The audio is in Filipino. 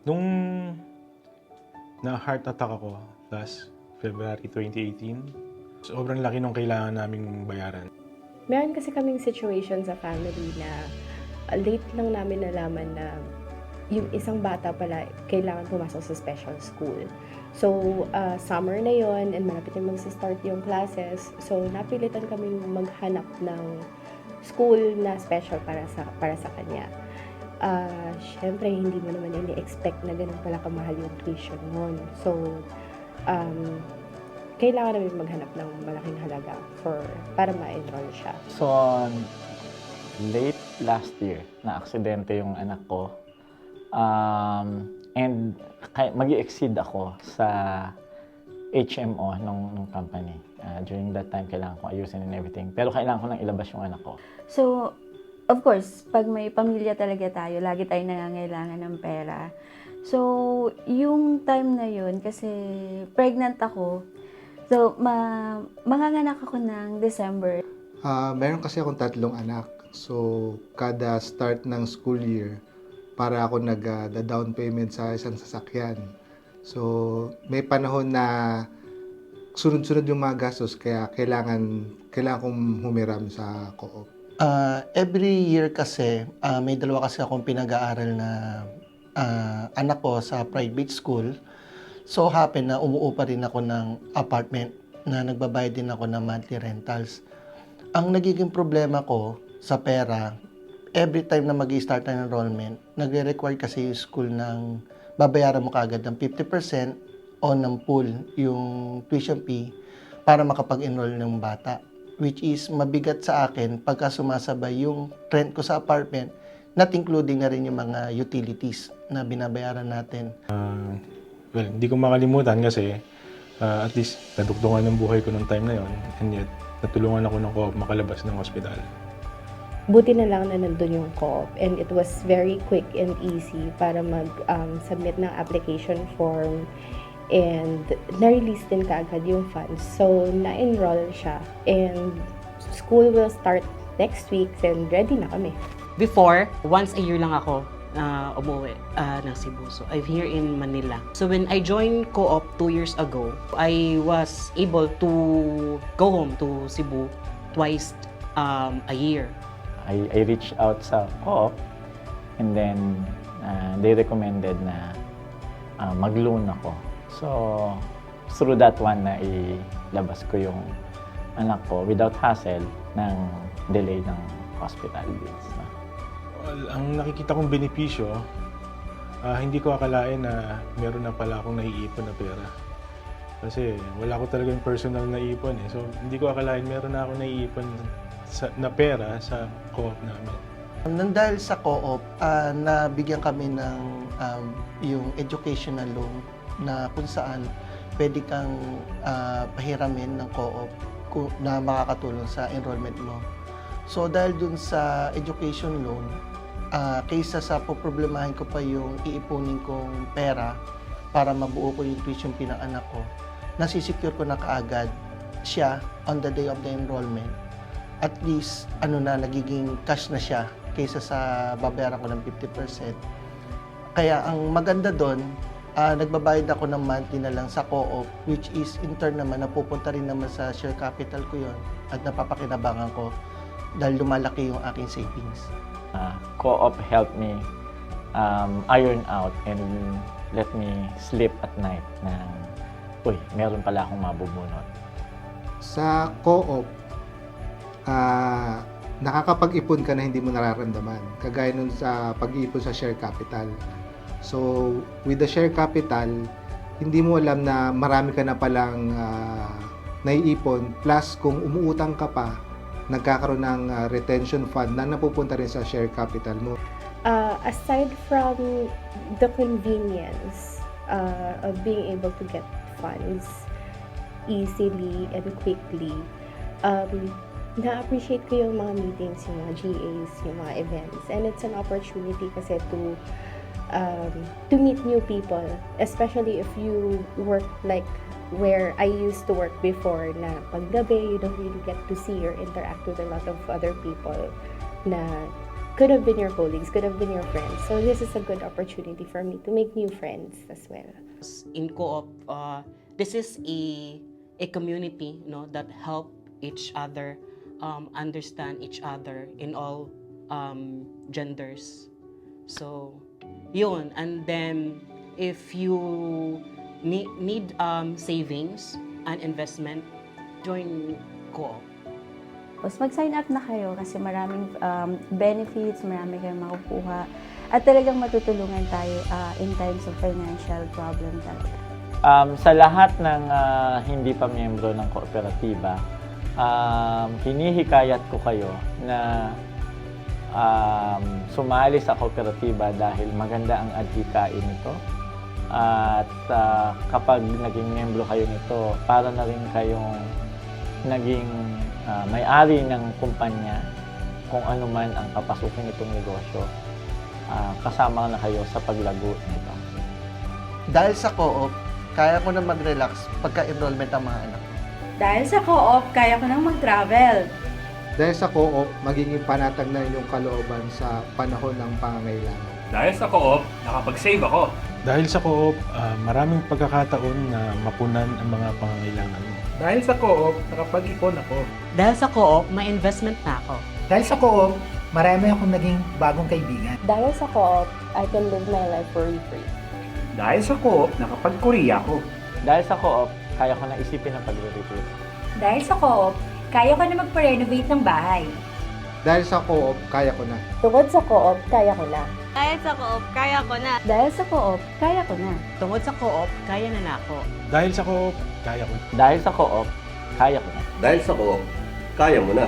Nung na-heart attack ako last February 2018, sobrang laki nung kailangan naming bayaran. Meron kasi kaming situation sa family na late lang namin nalaman na yung isang bata pala kailangan pumasok sa special school. So, summer na yon and malapit na mag-start yung classes. So, napilitan kaming maghanap ng school na special para sa kanya. Syempre, hindi mo naman ini-expect na ganun pala kamahal yung tuition nun. So, kailangan namin maghanap ng malaking halaga para ma-enroll siya. So, late last year, na-aksidente yung anak ko. And mag-i-exceed ako sa HMO nung company. During that time, kailangan ko ayusin and everything. Pero kailangan ko nang ilabas yung anak ko. So, of course, pag may pamilya talaga tayo, lagi tayo nangangailangan ng pera. So, yung time na yun, kasi pregnant ako, so, manganganak ako ng December. Meron kasi akong 3 anak. So, kada start ng school year, para ako nag-down payment sa isang sasakyan. So, may panahon na sunod-sunod yung mga gastos, kaya kailangan kong humiram sa co-op. Every year kasi, may dalawa kasi akong pinag-aaral na anak ko sa private school. So happen na umuupa rin ako ng apartment na nagbabayad din ako ng monthly rentals. Ang nagiging problema ko sa pera, every time na mag-i-start ng enrollment, nagre-require kasi yung school ng babayaran mo kaagad ng 50% o ng full yung tuition fee para makapag-enroll ng bata. Which is mabigat sa akin pagka sumasabay yung rent ko sa apartment, not including na rin yung mga utilities na binabayaran natin. Well, hindi ko makalimutan kasi at least nadugtungan ng buhay ko nung time na yon, and yet natulungan ako ng co-op makalabas ng ospital. Buti na lang na nandun yung co-op and it was very quick and easy para mag-submit ng application form and na-release din kaagad yung funds. So, na-enroll siya and school will start next week and ready na kami. Before, once a year lang ako umuwi ng Cebu. So, I'm here in Manila. So, when I joined Co-op 2 years ago, I was able to go home to Cebu twice a year. I reached out sa co-op and then they recommended na mag-loan ako. So, through that one na ilabas ko yung anak ko without hassle ng delay ng hospital bills. Well, ang nakikita kong benepisyo, hindi ko akalain na meron na pala akong naiipon na pera. Kasi wala ko talagang personal na ipon eh. So, hindi ko akalain meron na akong naiipon na pera sa co-op namin. Nang dahil sa co-op, nabigyan kami ng yung educational loan na kung saan pwede kang pahiramin ng co-op na makakatulong sa enrollment mo. So dahil dun sa education loan, kaysa sa poproblemahin ko pa yung iipunin kong pera para mabuo ko yung tuition fee ng anak ko, nasisecure ko na kaagad siya on the day of the enrollment. At least, nagiging cash na siya kaysa sa babayaran ko ng 50%. Kaya ang maganda doon, nagbabayad ako ng monthly na lang sa co-op, which is in turn naman, napupunta rin naman sa share capital ko yon at napapakinabangan ko dahil lumalaki yung aking savings. Co-op helped me iron out and let me sleep at night na, meron pala akong mabubunot. Sa co-op, nakakapag-ipon ka na hindi mo nararamdaman. Kagaya nun sa pag-iipon sa share capital. So, with the share capital, hindi mo alam na marami ka na palang naiipon. Plus, kung umuutang ka pa, nagkakaroon ng retention fund na napupunta rin sa share capital mo. Aside from the convenience of being able to get funds easily and quickly, na-appreciate ko yung mga meetings, yung mga GAs, yung mga events. And it's an opportunity kasi to meet new people, especially if you work like where I used to work before na paggabi, you don't really get to see or interact with a lot of other people na could have been your colleagues, could have been your friends. So this is a good opportunity for me to make new friends as well. In co-op, this is a community, that help each other, understand each other in all genders. So, yun. And then, if you need savings and investment, join co-op. Tapos mag-sign up na kayo kasi maraming benefits, marami kayong makukuha. At talagang matutulungan tayo in times of financial problem talaga. Sa lahat ng hindi pa miyembro ng kooperatiba, hinihikayat ko kayo na sumali sa kooperatiba dahil maganda ang adhikain nito. At kapag naging miyembro kayo nito, para na rin kayong naging may-ari ng kumpanya kung ano man ang papasukin itong negosyo. Kasama na kayo sa paglago nito. Dahil sa co-op, kaya ko na mag-relax pagka-enrollment ang mga anak ko. Dahil sa co-op, kaya ko nang mag-travel. Dahil sa co-op, magiging panatag na inyong kalooban sa panahon ng pangangailangan. Dahil sa co-op, nakapag-save ako. Dahil sa co-op, maraming pagkakataon na mapunan ang mga pangangailangan mo. Dahil sa co-op, nakapag-ipon ako. Dahil sa co-op, may investment na ako. Dahil sa co-op, marami akong naging bagong kaibigan. Dahil sa co-op, I can live my life worry-free. Dahil sa co-op, nakapag-Korea ako. Dahil sa co-op, kaya ko na isipin ang pagre-retreat. Dahil sa co-op, kaya ko na magpa-renovate ng bahay. Dahil sa co-op, kaya ko na. Tungkol sa co-op, kaya ko na. Dahil sa co-op, kaya ko na. Dahil sa co-op, kaya ko na. Tungkol sa co-op, kaya na ako. Dahil sa co-op, kaya ko. Dahil sa co-op, kaya ko na. Dahil sa co-op, kaya mo na.